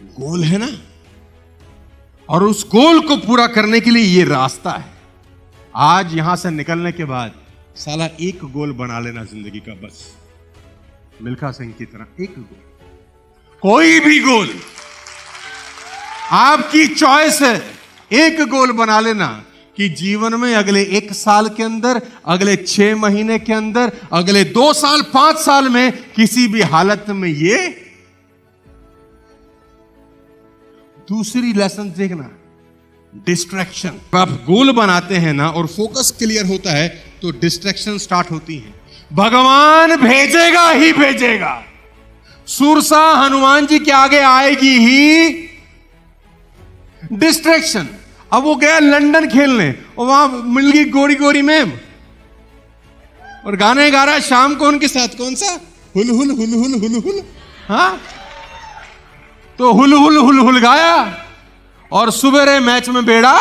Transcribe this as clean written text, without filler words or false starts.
गोल है ना, और उस गोल को पूरा करने के लिए ये रास्ता है। आज यहां से निकलने के बाद साला एक गोल बना लेना जिंदगी का, बस मिल्खा सिंह की तरह एक गोल, कोई भी गोल आपकी चॉइस है। एक गोल बना लेना कि जीवन में अगले 1 साल के अंदर, अगले 6 महीने के अंदर, अगले 2 साल 5 साल में किसी भी हालत में ये। दूसरी लेसन देखना, डिस्ट्रैक्शन। आप गोल बनाते हैं ना और फोकस क्लियर होता है तो डिस्ट्रैक्शन स्टार्ट होती है। भगवान भेजेगा ही भेजेगा, सुरसा हनुमान जी के आगे आएगी ही डिस्ट्रैक्शन। अब वो गया लंदन खेलने और वहां मिल गई गोरी गोरी मैम और गाने गा रहा शाम को उनके साथ, कौन सा, हुल हुल हुल हुल हुल हुल, हाँ तो हुल हुल हुल हुल गाया और सुबेरे मैच में बेड़ा